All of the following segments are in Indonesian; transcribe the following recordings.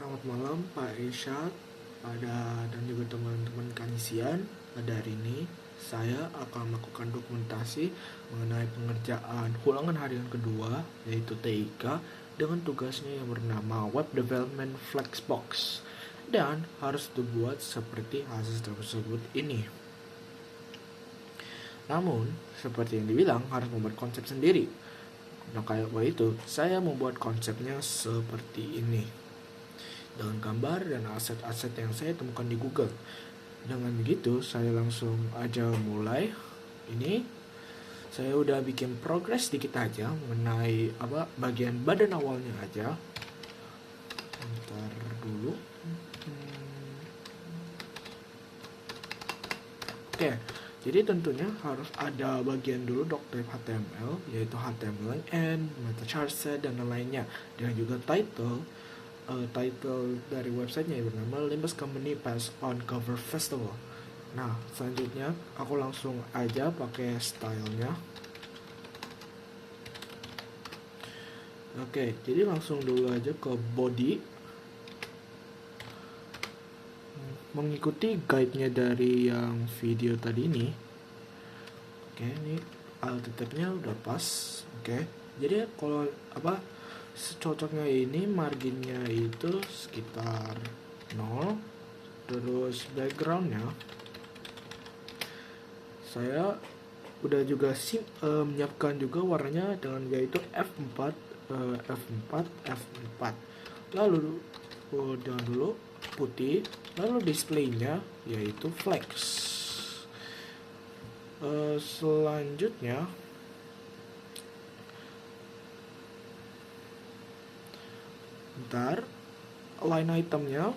Selamat malam Pak Irsyad dan juga teman-teman kanisian. Pada hari ini saya akan melakukan dokumentasi mengenai pengerjaan ulangan harian kedua yaitu TIK dengan tugasnya yang bernama Web Development Flexbox dan harus dibuat seperti hasil tersebut ini. Namun, seperti yang dibilang harus membuat konsep sendiri. Nah, kayak begitu, saya membuat konsepnya seperti ini dengan gambar dan aset-aset yang saya temukan di Google. Dengan begitu, saya langsung aja mulai. Ini saya udah bikin progres dikit aja mengenai bagian badan awalnya aja. Bentar dulu. Oke, jadi tentunya harus ada bagian dulu doctype HTML, yaitu HTML and meta chart set dan lainnya, dan juga title dari websitenya yang bernama Limbus Company Pass on Cover Festival. Nah, selanjutnya aku langsung aja pakai stylenya. Oke, jadi langsung dulu aja ke body, mengikuti guide-nya dari yang video tadi ini. Oke, ini alt tab-nya udah pas. Oke, jadi kalau cocoknya ini marginnya itu sekitar 0. Terus backgroundnya saya udah juga menyiapkan juga warnanya dengan yaitu F4. Lalu jangan dulu putih. Lalu displaynya yaitu flex. Selanjutnya line itemnya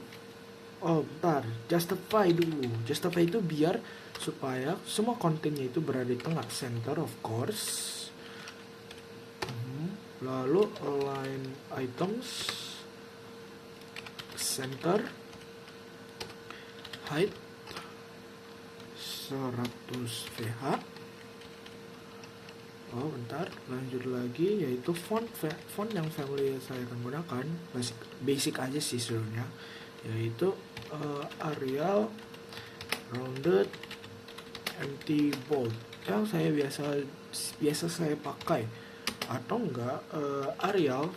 justify dulu. Justify itu biar supaya semua kontennya itu berada di tengah, center of course. Lalu align items, center, height 100 VH. Lanjut lagi yaitu font yang family saya akan gunakan basic aja sih sebenarnya, yaitu Arial, rounded, empty, bold yang saya biasa saya pakai, atau enggak Arial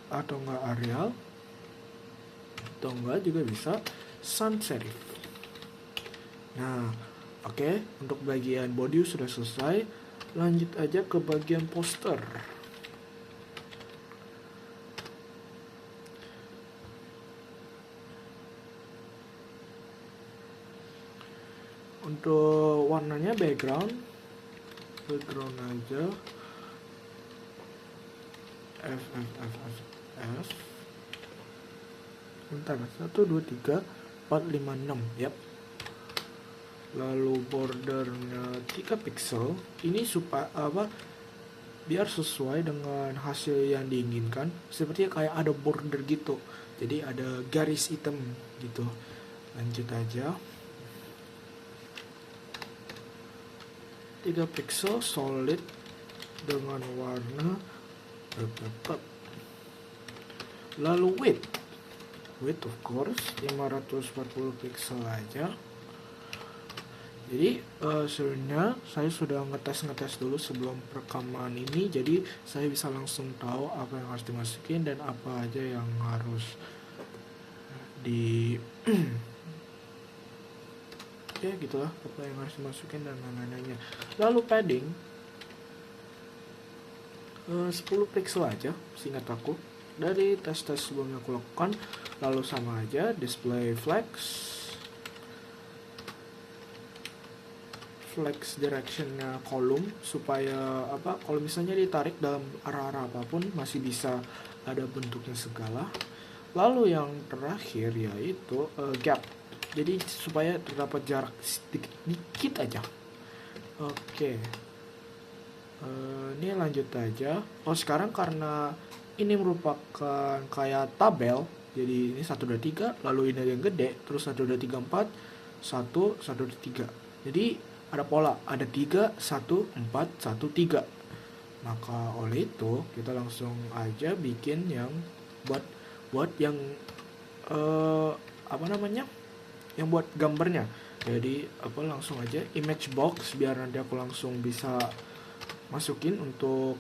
atau enggak juga bisa sans serif. Nah, oke, untuk bagian body sudah selesai. Lanjut aja ke bagian poster. Untuk warnanya background aja F. Bentar, 1, 2, 3, 4, 5, 6. Yap. Lalu bordernya 3 pixel. Ini supaya biar sesuai dengan hasil yang diinginkan. Sepertinya kayak ada border gitu, jadi ada garis hitam gitu. Lanjut aja. 3 pixel solid dengan warna tetap. Lalu width of course 540 pixel aja. Jadi sebenarnya saya sudah ngetes dulu sebelum rekaman ini, jadi saya bisa langsung tahu apa yang harus dimasukin dan apa aja yang harus ya gitulah, apa yang harus dimasukin dan lain-lainnya. Lalu padding 10 pixel aja seingat aku dari tes sebelumnya aku lakukan. Lalu sama aja display flex directionnya kolom, supaya kalau misalnya ditarik dalam arah-arah apapun masih bisa ada bentuknya segala. Lalu yang terakhir yaitu gap, jadi supaya terdapat jarak sedikit aja. Oke. Ini lanjut aja. Sekarang karena ini merupakan kayak tabel, jadi ini 1, 2, 3, lalu ini yang gede, terus 1, 2, 3, 4, 1, 1, 2, 3. Jadi ada pola, ada 3, 1, 4, 1, 3. Maka oleh itu kita langsung aja bikin yang buat yang apa namanya, yang buat gambarnya. Jadi langsung aja image box biar nanti aku langsung bisa masukin untuk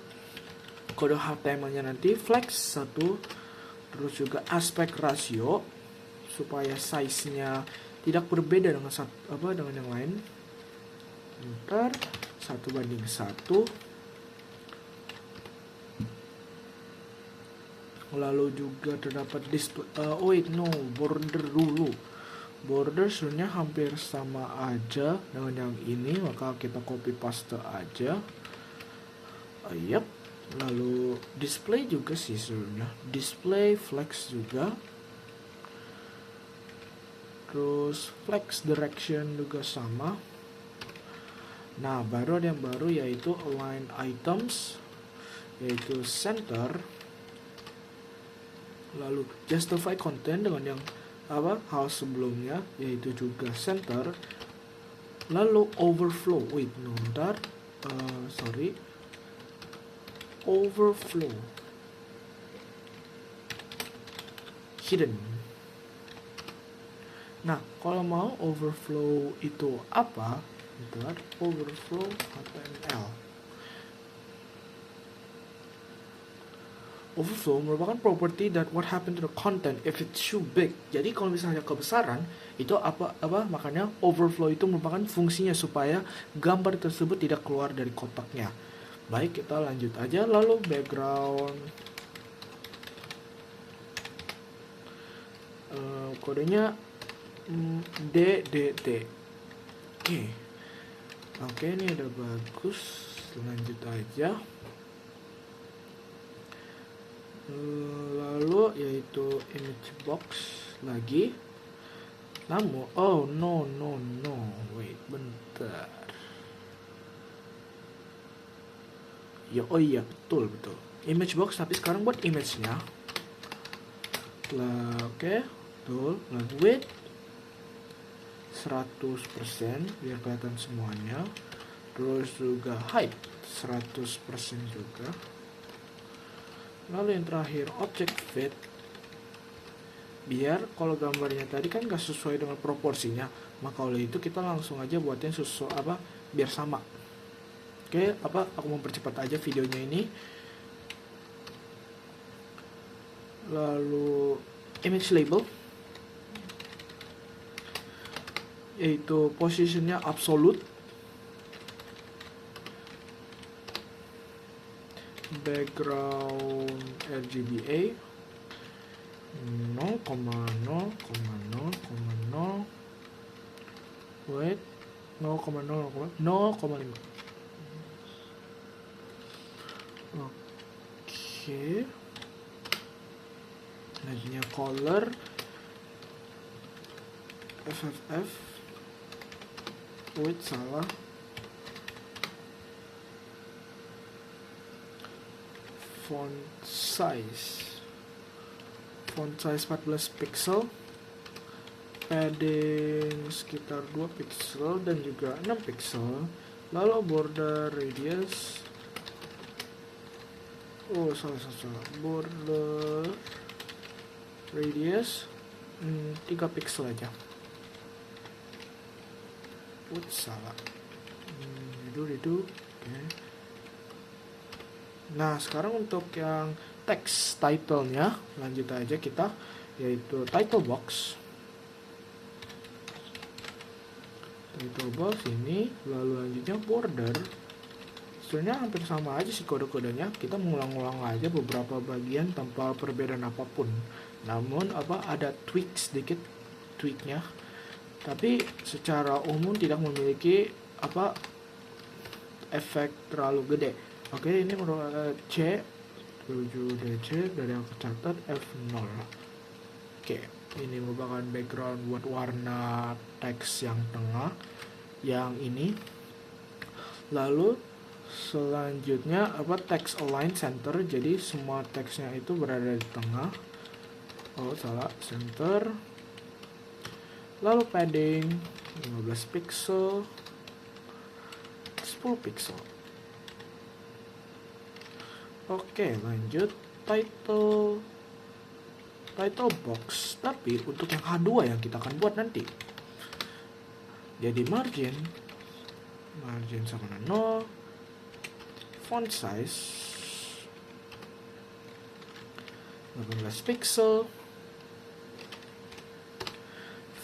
kode HTML-nya nanti flex 1, terus juga aspect ratio supaya size-nya tidak berbeda dengan dengan yang lain. Ntar 1:1. Lalu juga terdapat display border dulu. Border sebenarnya hampir sama aja dengan yang ini, maka kita copy paste aja. Yap. Lalu display juga sih sebenarnya, display flex juga. Terus flex direction juga sama. Nah, baru ada yang baru yaitu align items, yaitu center. Lalu justify content dengan yang hal sebelumnya, yaitu juga center. Lalu overflow, overflow hidden. Nah, kalau mau overflow itu apa? Overflow HTML. Overflow merupakan property that what happen to the content if it's too big. Jadi kalau misalnya kebesaran itu makanya overflow itu merupakan fungsinya supaya gambar tersebut tidak keluar dari kotaknya. Baik, kita lanjut aja. Lalu background kodenya DDT. Oke, ini udah bagus. Lanjut aja. Lalu yaitu image box lagi. Namun wait bentar. Iya betul. Image box tapi sekarang buat image-nya. Oke, betul. Lalu width 100% biar kelihatan semuanya. Terus juga height 100% juga. Lalu yang terakhir object fit, biar kalau gambarnya tadi kan gak sesuai dengan proporsinya, maka oleh itu kita langsung aja buatin biar sama. Oke, aku mempercepat aja videonya ini. Lalu image label, yaitu positionnya absolute. Background RGBA 0,0,0 wait 0,5. Oke. Selanjutnya color FFF width salah, font size 14 pixel, padding sekitar 2 pixel dan juga 6 pixel. Lalu border radius salah, border radius 3 pixel aja. Salah. Itu. Okay. Nah, sekarang untuk yang text title-nya lanjut aja kita, yaitu title box. Title box ini, lalu lanjutnya border. Sebenarnya hampir sama aja sih kode-kodenya. Kita mengulang-ulang aja beberapa bagian tanpa perbedaan apapun. Namun ada tweaknya. Tapi secara umum tidak memiliki efek terlalu gede. Oke, ini merupakan C 7DC dari yang tercatat F0. Oke, ini merupakan background buat warna teks yang tengah, yang ini. Lalu selanjutnya text align center, jadi semua teksnya itu berada di tengah. Center. Lalu padding 15 pixel, 10 pixel. Oke, lanjut title box, tapi untuk yang H2 yang kita akan buat nanti. Jadi margin sama 0, font size 18 pixel,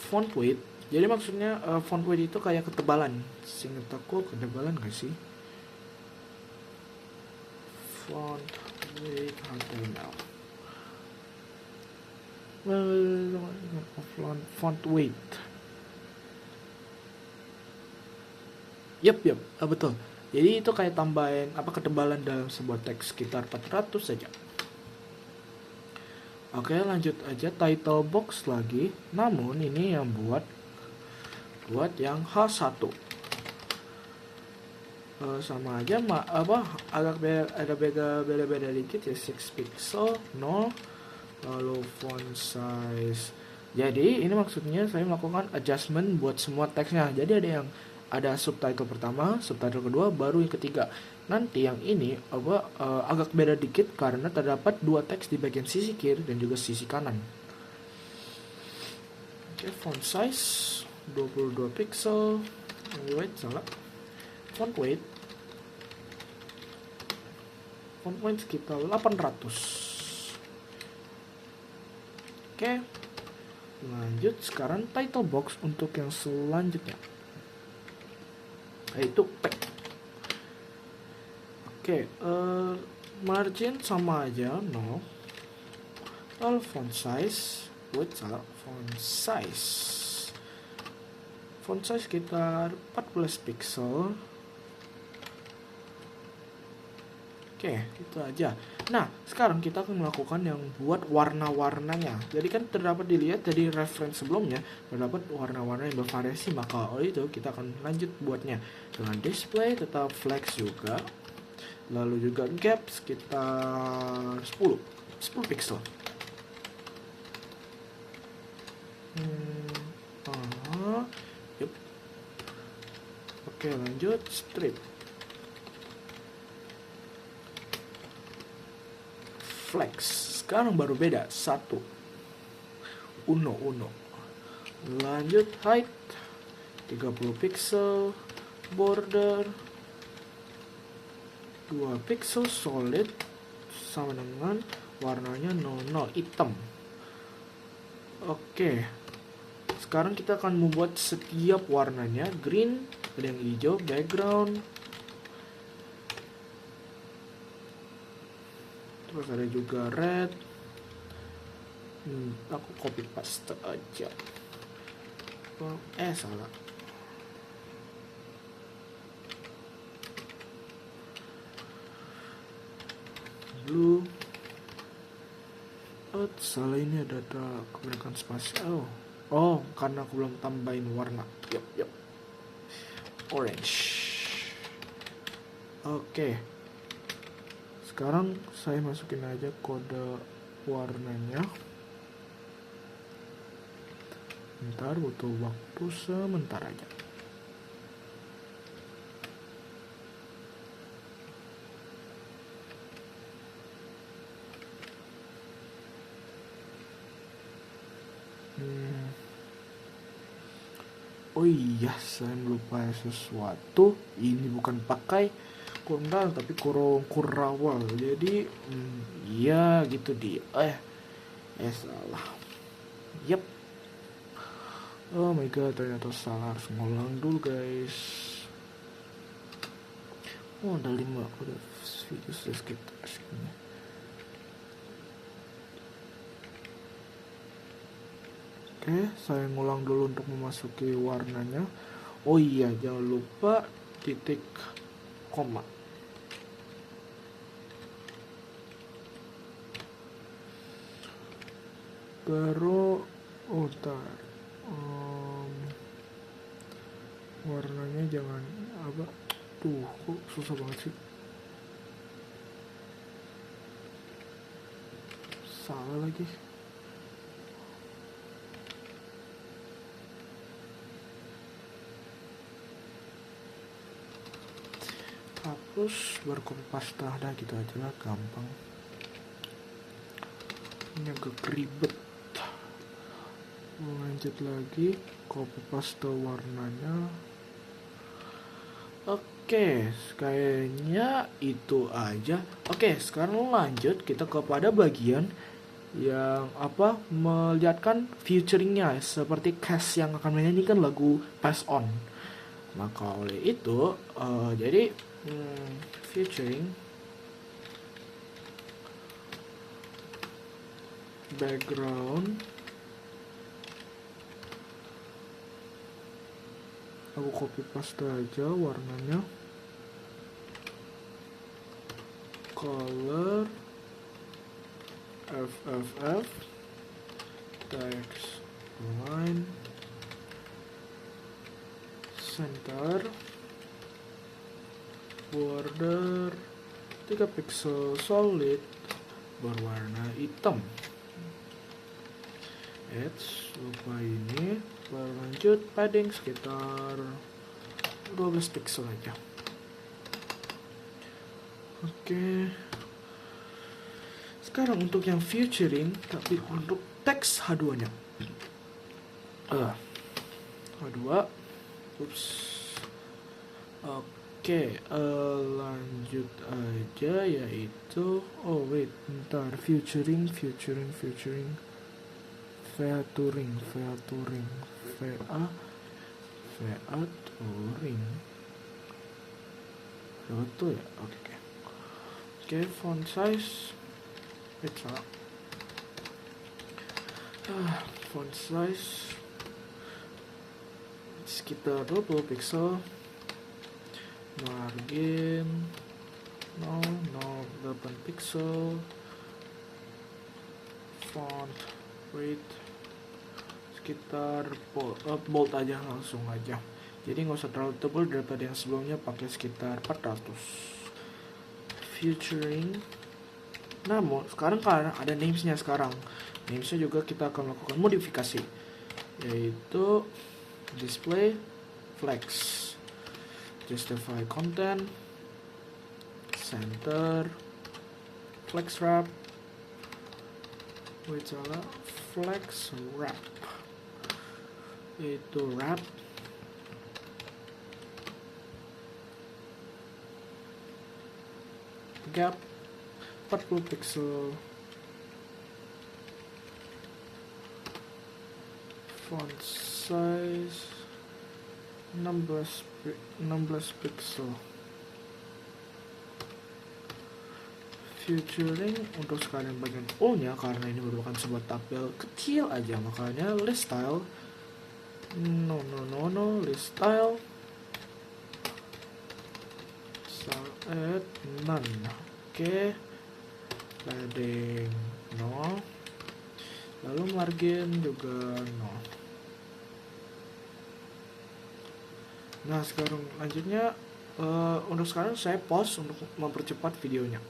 font weight. Jadi maksudnya font weight itu kayak ketebalan. Seingat aku ketebalan gak sih? Font weight HTML. Font weight. Yap, betul. Jadi itu kayak tambahin ketebalan dalam sebuah teks sekitar 400 saja. Oke, lanjut aja title box lagi. Namun ini yang buat yang H1. Sama aja agak beda dikit ya, 6 pixel 0, lalu font size. Jadi ini maksudnya saya melakukan adjustment buat semua teksnya. Jadi ada subtitle pertama, subtitle kedua, baru yang ketiga. Nanti yang ini agak beda dikit karena terdapat dua teks di bagian sisi kiri dan juga sisi kanan. Oke, font size 22 pixel. Wait, salah. Font weight sekitar 800. Oke, lanjut sekarang title box untuk yang selanjutnya, yaitu tag. Oke, margin sama aja 0, lalu font size sekitar 14 pixel. Oke, itu aja. Nah, sekarang kita akan melakukan yang buat warna-warnanya. Jadi kan dilihat dari reference sebelumnya, terdapat warna-warna yang bervariasi. Maka oleh itu kita akan lanjut buatnya dengan display tetap flex juga. Lalu juga gap sekitar 10 pixel. Yep. Oke, lanjut strip. Flex. Sekarang baru beda. 1. Uno. Lanjut height 30 pixel. Border 2 pixel solid sama dengan warnanya 00 hitam. Oke. Sekarang kita akan membuat setiap warnanya. Green, ada yang hijau, background. Terus ada juga red. Aku copy paste aja. Salah. Blue. Salah, ini ada kebanyakan spasi. Karena aku belum tambahin warna. Yap. Orange. Oke. Sekarang saya masukin aja kode warnanya. Bentar, butuh waktu sebentar aja. Oh iya, saya lupa sesuatu. Ini bukan pakai kondang tapi kurawal. Jadi iya gitu dia. Salah. Yep. Oh my god, ternyata salah. Harus ngulang dulu guys. Ada 5. Udah video sudah sekitar segini. Oke, saya ngulang dulu untuk memasuki warnanya. Oh iya, jangan lupa titik koma. Baru warnanya jangan kok susah banget sih. Salah lagi. terus baru copy paste. Dah gitu aja lah, gampang. Ini agak ribet. Lanjut lagi, copy paste warnanya. Oke, kayaknya itu aja. Oke, sekarang lanjut kita kepada bagian yang melihatkan featuringnya, seperti Cass yang akan menyanyikan lagu Pass On. Maka oleh itu jadi featuring background, aku copy paste aja warnanya, color FFF, text line, center, border 3 pixel solid berwarna hitam. Lupa ini. Berlanjut padding sekitar 12 pixel aja. Oke. Sekarang untuk yang featuring, tapi untuk teks H2 nya H2. Oke, lanjut aja, yaitu bentar, featuring featuring touring betul ya. Oke, font size font size sekitar 20 pixel, margin 0,08 pixel, font weight sekitar bold aja, langsung aja. Jadi nggak usah terlalu tebal, daripada yang sebelumnya pakai sekitar 400. Featuring, namun sekarang karena ada namesnya, juga kita akan melakukan modifikasi, yaitu display flex, justify content, center, flex wrap, flex wrap, itu wrap, gap 40 pixel, font size 16 pixel. Featuring untuk sekalian bagian O-nya, karena ini merupakan sebuah tabel kecil aja, makanya list style list style add none. Oke, padding 0, lalu margin juga 0. Nah, sekarang lanjutnya untuk sekarang saya pause untuk mempercepat videonya.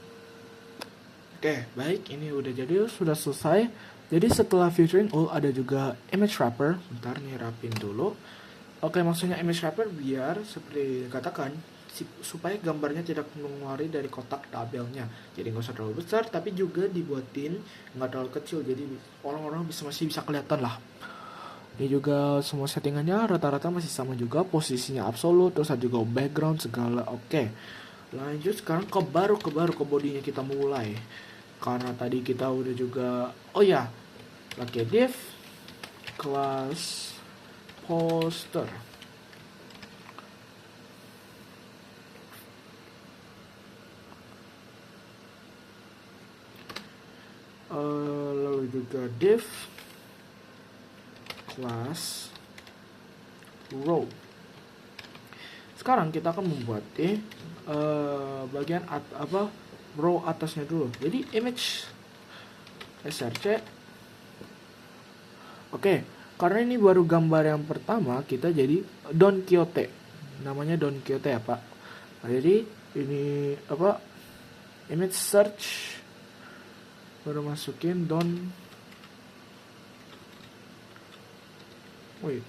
Oke, baik, ini udah jadi, sudah selesai. Jadi setelah featuring ada juga image wrapper. Bentar nih, rapin dulu. Oke, maksudnya image wrapper biar seperti dikatakan, supaya gambarnya tidak mengeluari dari kotak tabelnya. Jadi nggak usah terlalu besar, tapi juga dibuatin nggak terlalu kecil, jadi orang-orang masih bisa kelihatan lah. Ini juga semua settingannya rata-rata masih sama juga, posisinya absolut, terus ada juga background segala. Oke, lanjut sekarang ke bodinya kita mulai. Karena tadi kita udah juga pakai div class poster. Lalu juga div class row. Sekarang kita akan membuat bagian row atasnya dulu. Jadi image src. Oke, karena ini baru gambar yang pertama, kita jadi Don Quixote. Namanya Don Quixote ya, Pak. Nah, jadi ini image search, baru masukin Don. Wait,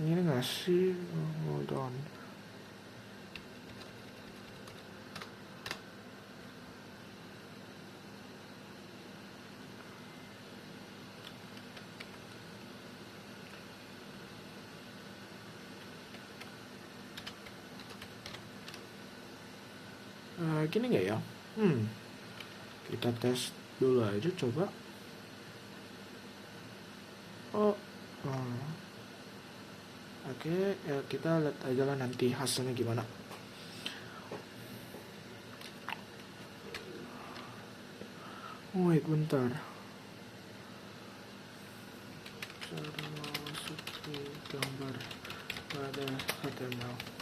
ini nggak sih? Hold on. kayak gini nggak ya? Kita tes dulu aja coba. Oke, ya kita lihat aja lah nanti hasilnya gimana. Wait, bentar. Cara masuk ke gambar pada HTML.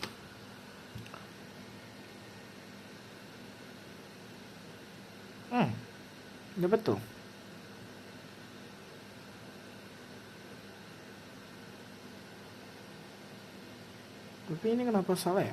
Dapat tuh. Tapi ini kenapa salah ya?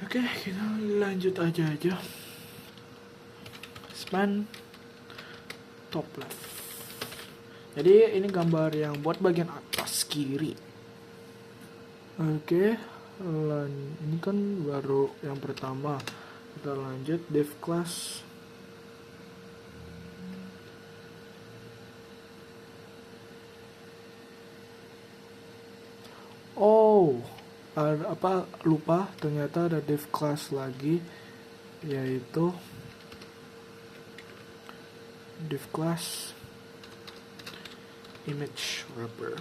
Oke, kita lanjut aja. Span top left. Jadi ini gambar yang buat bagian atas kiri. Oke, ini kan baru yang pertama. Kita lanjut div class. Lupa ternyata ada div class lagi, yaitu div class image wrapper.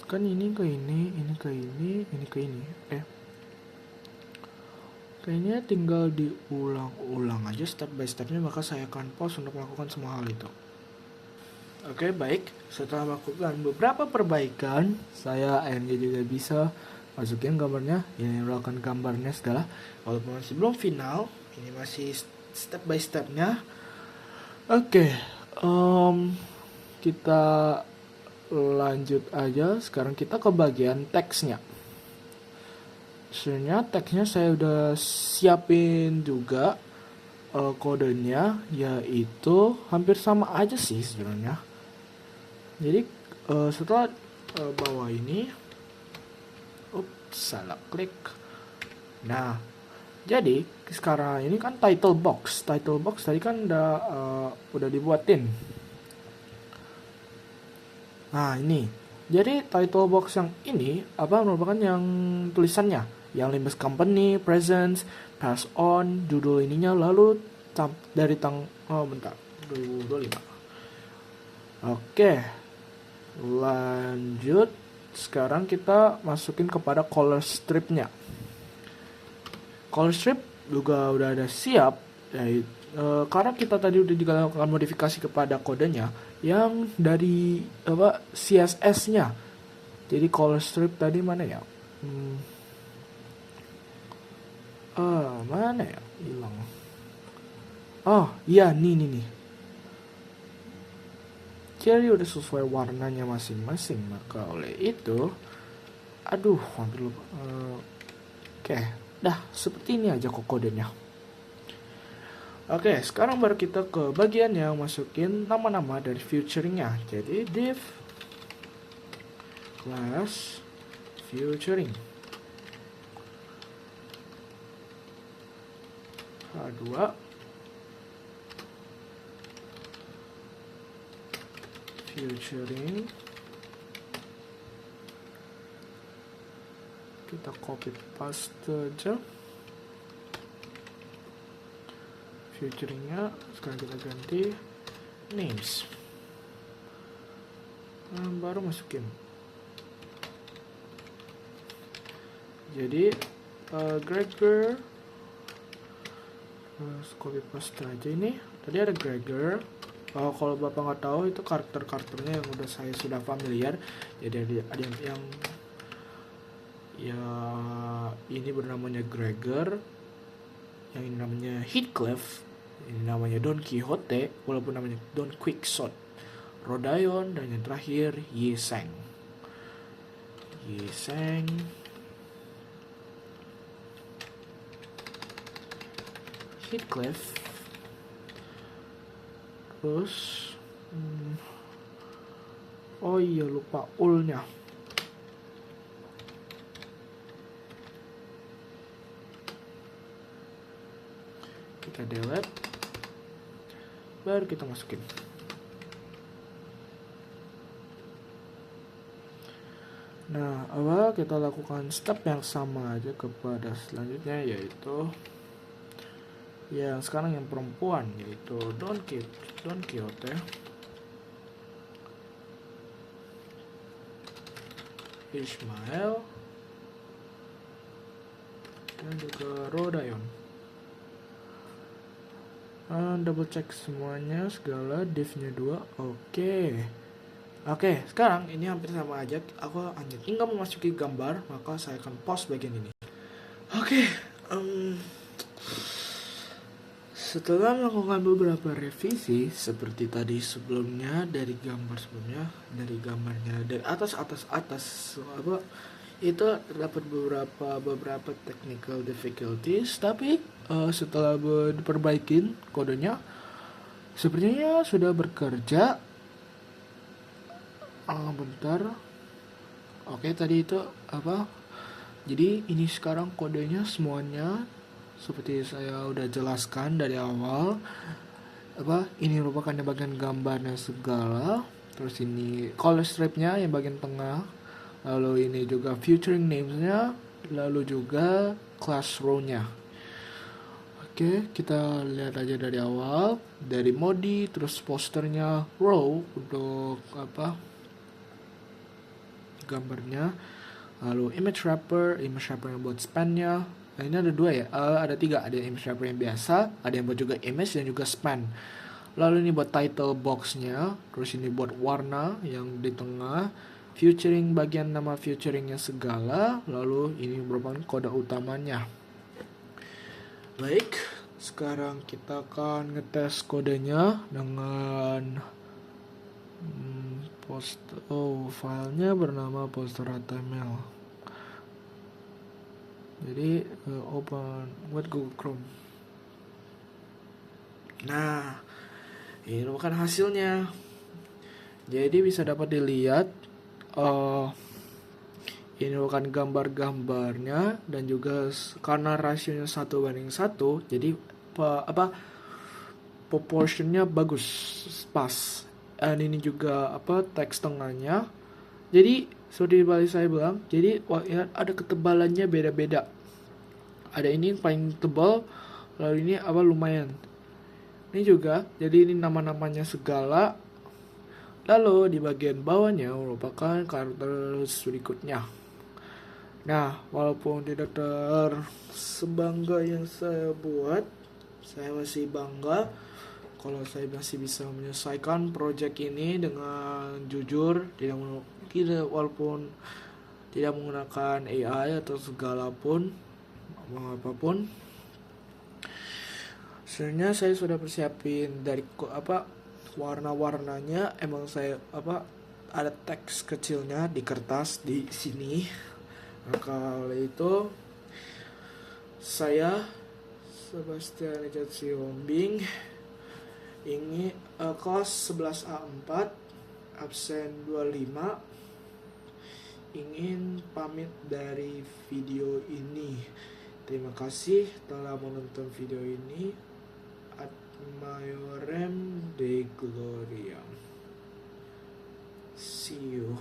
Kan ini ke ini ke ini ke ini. Kayaknya tinggal diulang-ulang aja step by stepnya, maka saya akan pause untuk melakukan semua hal itu. Oke, baik. Setelah melakukan beberapa perbaikan, saya akhirnya juga bisa masukin gambarnya. Ini melakukan gambarnya segala. Walaupun masih belum final, ini masih step by stepnya. Oke, kita lanjut aja. Sekarang kita ke bagian teksnya. Sebenarnya teksnya saya udah siapin juga kodenya, yaitu hampir sama aja sih sebenarnya. Jadi setelah bawah ini, salah klik. Nah, jadi sekarang ini kan title box tadi kan udah dibuatin. Nah, ini. Jadi title box yang ini merupakan yang tulisannya, yang Limbus Company, Presence, Pass On, judul ininya, lalu dari 2025. Oke. Lanjut. Sekarang kita masukin kepada color stripnya. Color strip juga udah ada siap, karena kita tadi udah dilakukan modifikasi kepada kodenya yang dari CSS-nya. Jadi color strip tadi mana ya? Mana ya? Hilang. Oh, iya nih. Jadi udah sesuai warnanya masing-masing, maka oleh itu hampir lupa. Oke, dah seperti ini aja kok kodenya. Oke, sekarang baru kita ke bagian yang masukin nama-nama dari featuringnya. Jadi div class featuring H2 featuring, kita copy paste aja featuringnya. Sekarang kita ganti names. baru masukin. Jadi Gregor, copy paste aja ini. Tadi ada Gregor. Kalau bapak nggak tahu, itu karakternya yang saya sudah familiar. Jadi ada yang ya ini bernamanya Gregor, yang ini namanya Heathcliff, ini namanya Don Quixote, walaupun namanya Don Quixote, Rodayon, dan yang terakhir Yi Sheng. Heathcliff. Terus oh iya, lupa ulnya. Kita delete, baru kita masukin. Nah, awal kita lakukan step yang sama aja kepada selanjutnya, yaitu yang sekarang yang perempuan, yaitu Don Quixote, Ismail, dan juga Rodayon. Double check semuanya, segala divnya 2. Oke, sekarang ini hampir sama aja. Aku hanya tinggal memasuki gambar, maka saya akan pause bagian ini. Setelah melakukan beberapa revisi seperti tadi sebelumnya, dari gambarnya dari atas itu terdapat beberapa technical difficulties, tapi setelah diperbaikin kodenya sepertinya sudah bekerja. Bentar. Tadi itu jadi ini sekarang kodenya semuanya seperti saya udah jelaskan dari awal. Ini merupakan bagian gambarnya segala. Terus ini color stripnya yang bagian tengah. Lalu ini juga featuring names-nya. Lalu juga class row-nya. Kita lihat aja dari awal. Dari modi, terus posternya row untuk gambarnya. Lalu image wrapper yang buat span-nya. Nah, ini ada 2 ya, ada 3. Ada image wrapper yang biasa, ada yang buat juga image dan juga span. Lalu ini buat title box-nya, terus ini buat warna yang di tengah, featuring bagian nama featuringnya segala. Lalu ini merupakan kode utamanya. Baik, sekarang kita akan ngetes kodenya dengan filenya bernama poster.html. Jadi open with Google Chrome. Nah, ini merupakan hasilnya. Jadi bisa dapat dilihat ini merupakan gambar-gambarnya, dan juga karena rasionya 1:1, jadi proportionnya bagus, pas. Dan ini juga teks tengahnya. Jadi seperti tadi saya bilang, jadi ada ketebalannya beda-beda. Ada ini yang paling tebal, lalu ini lumayan. Ini juga, jadi ini nama-namanya segala. Lalu di bagian bawahnya merupakan karakter berikutnya. Nah, walaupun tidak sebangga yang saya buat, saya masih bangga kalau saya masih bisa menyelesaikan project ini dengan jujur, walaupun tidak menggunakan AI atau segala pun apapun. Sebenarnya saya sudah persiapin dari warna-warnanya. Emang saya ada teks kecilnya di kertas di sini. Maka oleh itu saya Sebastian Richard Sihombing ini kelas 11A4 absen 25 ingin pamit dari video ini. Terima kasih telah menonton video ini. Ad maiorem Dei Gloria. See you.